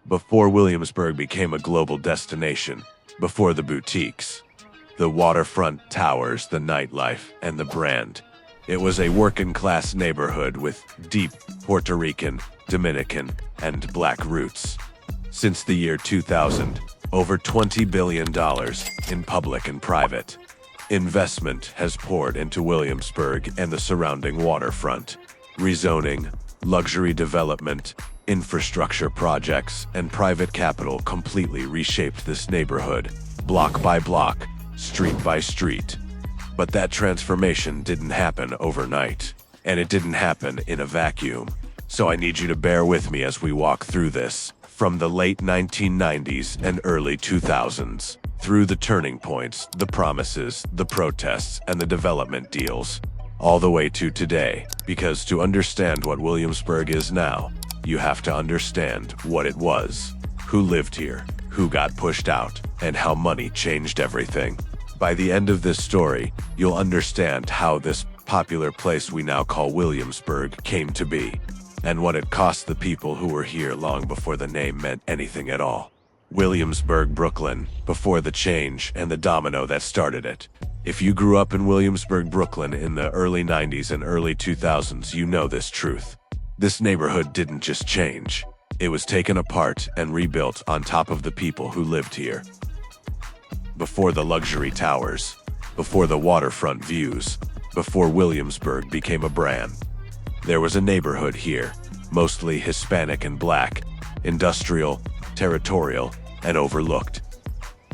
Before Williamsburg became a global destination, before the boutiques, the waterfront towers, the nightlife, and the brand, it was a working-class neighborhood with deep Puerto Rican, Dominican, and Black roots. Since the year 2000, over $20 billion in public and private investment has poured into Williamsburg and the surrounding waterfront. Rezoning, luxury development, infrastructure projects, and private capital completely reshaped this neighborhood, block by block, street by street. But that transformation didn't happen overnight, and it didn't happen in a vacuum. So I need you to bear with me as we walk through this, from the late 1990s and early 2000s, through the turning points, the promises, the protests, and the development deals, all the way to today. Because to understand what Williamsburg is now, you have to understand what it was, who lived here, who got pushed out, and how money changed everything. By the end of this story, you'll understand how this popular place we now call Williamsburg came to be, and what it cost the people who were here long before the name meant anything at all. Williamsburg, Brooklyn, before the change and the domino that started it. If you grew up in Williamsburg, Brooklyn in the early 90s and early 2000s, you know this truth. This neighborhood didn't just change. It was taken apart and rebuilt on top of the people who lived here. Before the luxury towers, before the waterfront views, before Williamsburg became a brand, there was a neighborhood here, mostly Hispanic and Black, industrial, territorial, and overlooked.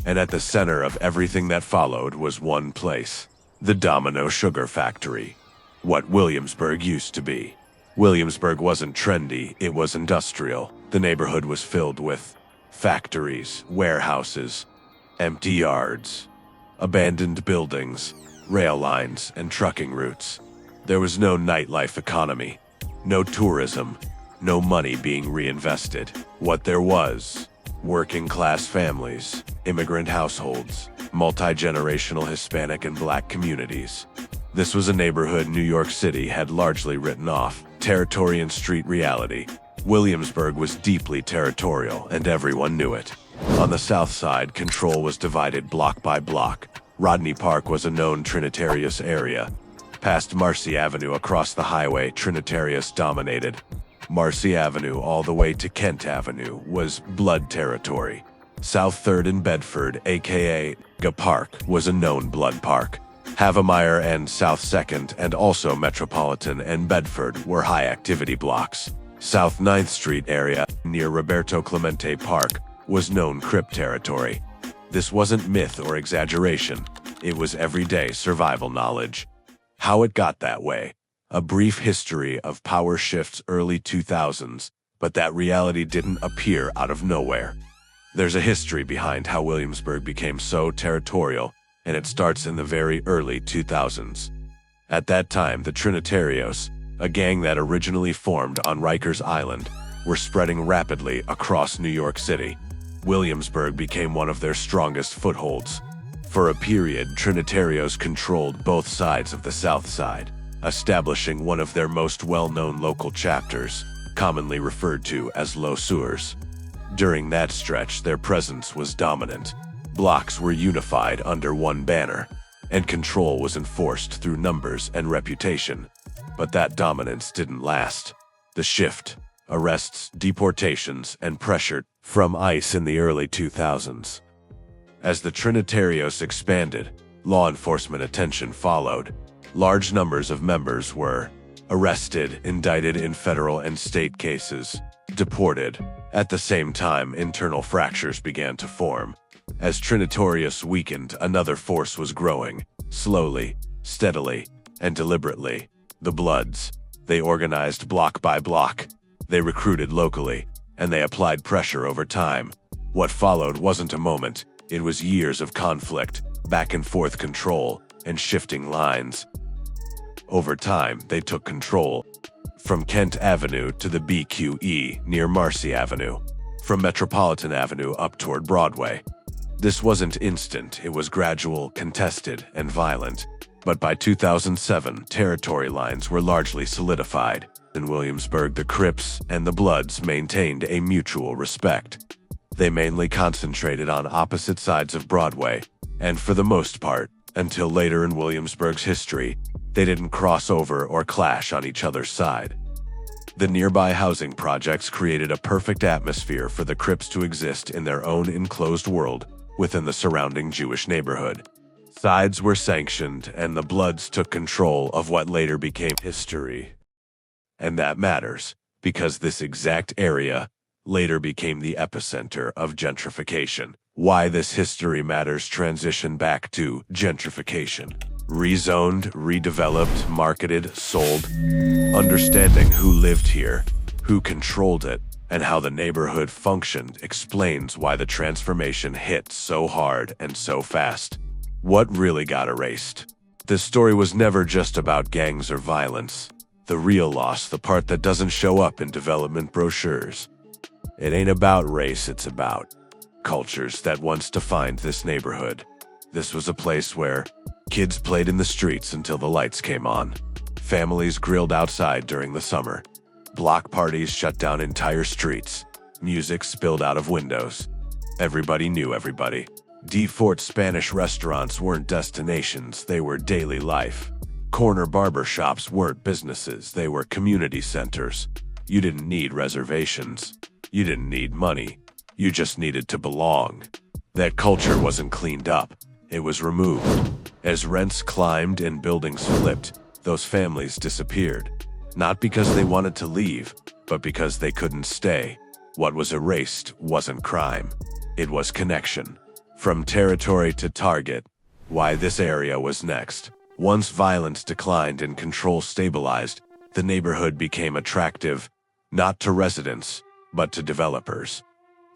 And at the center of everything that followed was one place, the Domino sugar factory, what Williamsburg used to be. Williamsburg wasn't trendy, it was industrial. The neighborhood was filled with factories, warehouses, empty yards, abandoned buildings, rail lines, and trucking routes. There was no nightlife economy, no tourism, no money being reinvested. What there was, working-class families, immigrant households, multi-generational Hispanic and Black communities. This was a neighborhood New York City had largely written off. Territorial street reality. Williamsburg was deeply territorial, and everyone knew it. On the south side, control was divided block by block. Rodney Park was a known Trinitarius area. Past Marcy Avenue across the highway, Trinitarius dominated. Marcy Avenue all the way to Kent Avenue was blood territory. South 3rd and Bedford, aka Ga Park, was a known blood park. Havemeyer and South 2nd and also Metropolitan and Bedford were high-activity blocks. South 9th Street area, near Roberto Clemente Park, was known Crip territory. This wasn't myth or exaggeration, it was everyday survival knowledge. How it got that way. A brief history of power shifts early 2000s, but that reality didn't appear out of nowhere. There's a history behind how Williamsburg became so territorial, and it starts in the very early 2000s. At that time, the Trinitarios, a gang that originally formed on Rikers Island, were spreading rapidly across New York City. Williamsburg became one of their strongest footholds. For a period, Trinitarios controlled both sides of the South Side, establishing one of their most well-known local chapters, commonly referred to as Los Sures. During that stretch, their presence was dominant. Blocks were unified under one banner, and control was enforced through numbers and reputation. But that dominance didn't last. The shift, arrests, deportations, and pressure from ICE in the early 2000s. As the Trinitarios expanded, law enforcement attention followed. Large numbers of members were arrested, indicted in federal and state cases, deported. At the same time, internal fractures began to form. As Trinitarios weakened, another force was growing, slowly, steadily, and deliberately. The Bloods. They organized block by block. They recruited locally, and they applied pressure over time. What followed wasn't a moment, it was years of conflict, back and forth control, and shifting lines. Over time, they took control. From Kent Avenue to the BQE near Marcy Avenue. From Metropolitan Avenue up toward Broadway. This wasn't instant, it was gradual, contested, and violent. But by 2007, territory lines were largely solidified. In Williamsburg, the Crips and the Bloods maintained a mutual respect. They mainly concentrated on opposite sides of Broadway, and for the most part, until later in Williamsburg's history, they didn't cross over or clash on each other's side. The nearby housing projects created a perfect atmosphere for the Crips to exist in their own enclosed world within the surrounding Jewish neighborhood. Sides were sanctioned, and the Bloods took control of what later became history. And that matters, because this exact area later became the epicenter of gentrification. Why this history matters. Transition back to gentrification. Rezoned, redeveloped, marketed, sold. Understanding who lived here, who controlled it, and how the neighborhood functioned explains why the transformation hit so hard and so fast. What really got erased? This story was never just about gangs or violence. The real loss, the part that doesn't show up in development brochures. It ain't about race, it's about cultures that once defined this neighborhood. This was a place where kids played in the streets until the lights came on. Families grilled outside during the summer. Block parties shut down entire streets. Music spilled out of windows. Everybody knew everybody. Default Spanish restaurants weren't destinations, they were daily life. Corner barber shops weren't businesses, they were community centers. You didn't need reservations. You didn't need money. You just needed to belong. That culture wasn't cleaned up. It was removed. As rents climbed and buildings flipped, those families disappeared. Not because they wanted to leave, but because they couldn't stay. What was erased wasn't crime. It was connection. From territory to target. Why this area was next. Once violence declined and control stabilized, the neighborhood became attractive, not to residents, but to developers.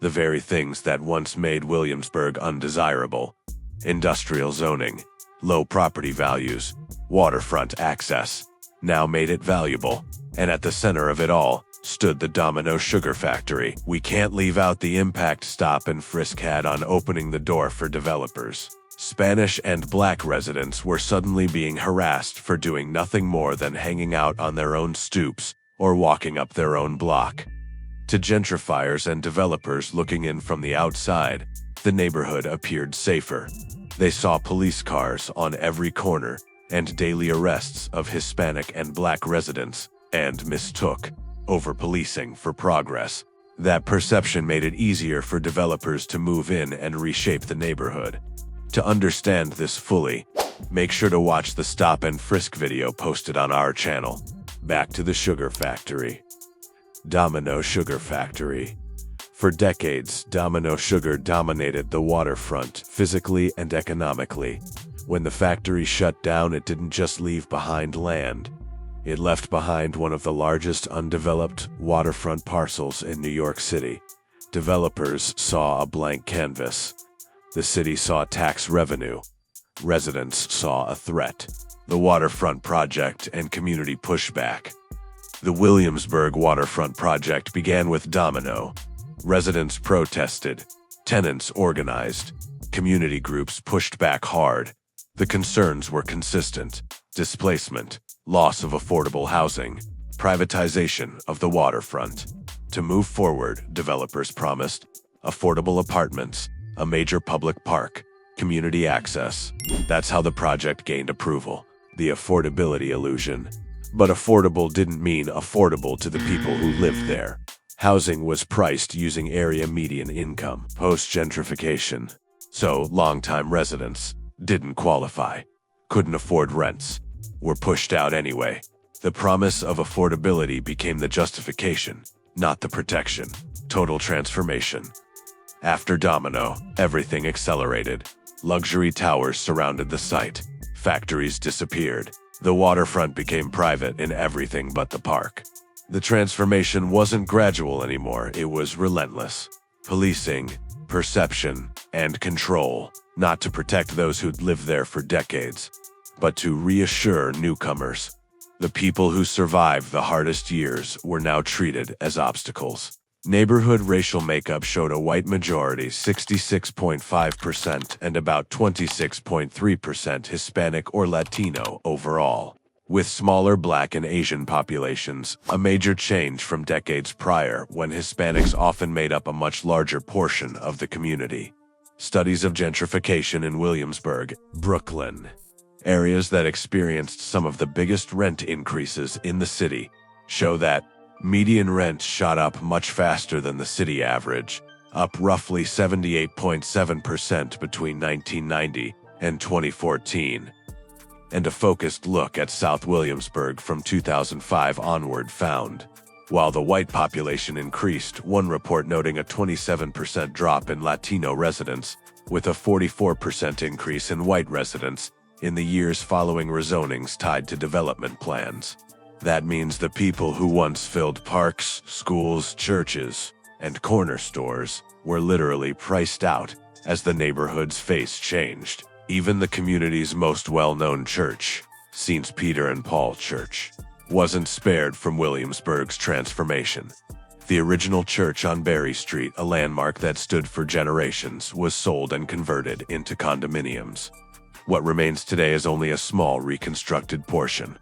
The very things that once made Williamsburg undesirable. Industrial zoning, low property values, waterfront access, now made it valuable. And at the center of it all stood the Domino sugar factory. We can't leave out the impact stop-and-frisk had on opening the door for developers. Spanish and Black residents were suddenly being harassed for doing nothing more than hanging out on their own stoops or walking up their own block. To gentrifiers and developers looking in from the outside, the neighborhood appeared safer. They saw police cars on every corner and daily arrests of Hispanic and Black residents, and mistook over-policing for progress. That perception made it easier for developers to move in and reshape the neighborhood. To understand this fully, make sure to watch the Stop and Frisk video posted on our channel. Back to the sugar factory. Domino Sugar Factory. For decades, Domino Sugar dominated the waterfront, physically and economically. When the factory shut down, it didn't just leave behind land. It left behind one of the largest undeveloped waterfront parcels in New York City. Developers saw a blank canvas. The city saw tax revenue. Residents saw a threat. The waterfront project and community pushback. The Williamsburg waterfront project began with Domino. Residents protested. Tenants organized. Community groups pushed back hard. The concerns were consistent. Displacement, loss of affordable housing, privatization of the waterfront. To move forward, developers promised affordable apartments, a major public park, community access. That's how the project gained approval. The affordability illusion. But affordable didn't mean affordable to the people who lived there. Housing was priced using area median income, post-gentrification. So, longtime residents didn't qualify, couldn't afford rents, were pushed out anyway. The promise of affordability became the justification, not the protection. Total transformation. After Domino, everything accelerated. Luxury towers surrounded the site. Factories disappeared. The waterfront became private in everything but the park. The transformation wasn't gradual anymore, it was relentless. Policing, perception, and control, not to protect those who'd lived there for decades, but to reassure newcomers. The people who survived the hardest years were now treated as obstacles. Neighborhood racial makeup showed a white majority, 66.5%, and about 26.3% Hispanic or Latino overall. with smaller Black and Asian populations, a major change from decades prior when Hispanics often made up a much larger portion of the community. Studies of gentrification in Williamsburg, Brooklyn, areas that experienced some of the biggest rent increases in the city, show that median rent shot up much faster than the city average, up roughly 78.7% between 1990 and 2014. And a focused look at South Williamsburg from 2005 onward found, while the white population increased, one report noting a 27% drop in Latino residents, with a 44% increase in white residents in the years following rezonings tied to development plans. That means the people who once filled parks, schools, churches, and corner stores were literally priced out as the neighborhood's face changed. Even the community's most well-known church, St. Peter and Paul Church, wasn't spared from Williamsburg's transformation. The original church on Berry Street, a landmark that stood for generations, was sold and converted into condominiums. What remains today is only a small reconstructed portion,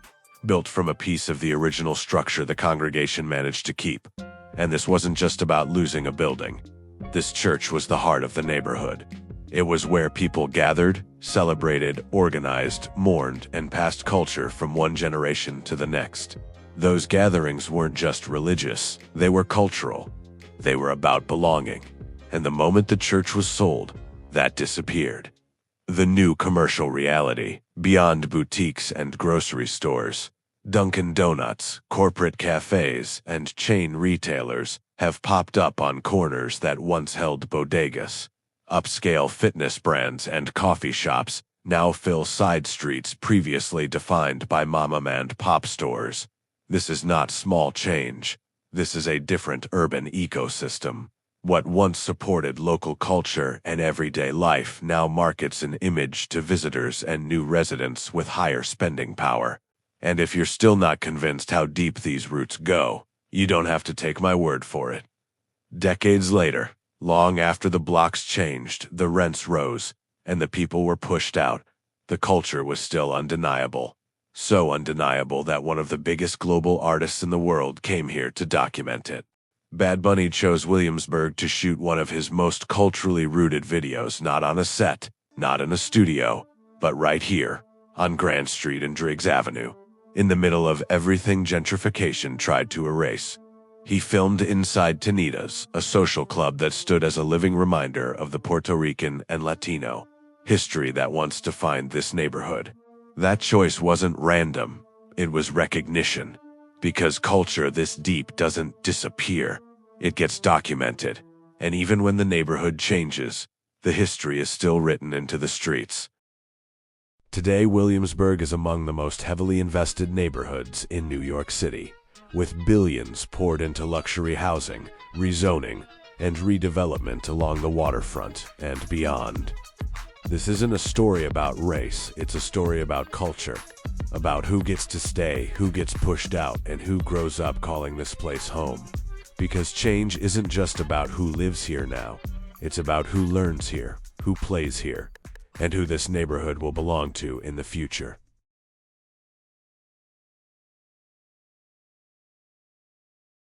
built from a piece of the original structure the congregation managed to keep. And this wasn't just about losing a building. This church was the heart of the neighborhood. It was where people gathered, celebrated, organized, mourned, and passed culture from one generation to the next. Those gatherings weren't just religious, they were cultural. They were about belonging. And the moment the church was sold, that disappeared. The new commercial reality, beyond boutiques and grocery stores, Dunkin' Donuts, corporate cafés, and chain retailers have popped up on corners that once held bodegas. Upscale fitness brands and coffee shops now fill side streets previously defined by mom-and-pop stores. This is not small change. This is a different urban ecosystem. What once supported local culture and everyday life now markets an image to visitors and new residents with higher spending power. And if you're still not convinced how deep these roots go, you don't have to take my word for it. Decades later, long after the blocks changed, the rents rose, and the people were pushed out, the culture was still undeniable. So undeniable that one of the biggest global artists in the world came here to document it. Bad Bunny chose Williamsburg to shoot one of his most culturally rooted videos, not on a set, not in a studio, but right here, on Grand Street and Driggs Avenue, in the middle of everything gentrification tried to erase. He filmed inside Tinitas, a social club that stood as a living reminder of the Puerto Rican and Latino history that once defined this neighborhood. That choice wasn't random, it was recognition. Because culture this deep doesn't disappear, it gets documented. And even when the neighborhood changes, the history is still written into the streets. Today, Williamsburg is among the most heavily invested neighborhoods in New York City, with billions poured into luxury housing, rezoning, and redevelopment along the waterfront and beyond. This isn't a story about race, it's a story about culture, about who gets to stay, who gets pushed out, and who grows up calling this place home. Because change isn't just about who lives here now, it's about who learns here, who plays here, and who this neighborhood will belong to in the future.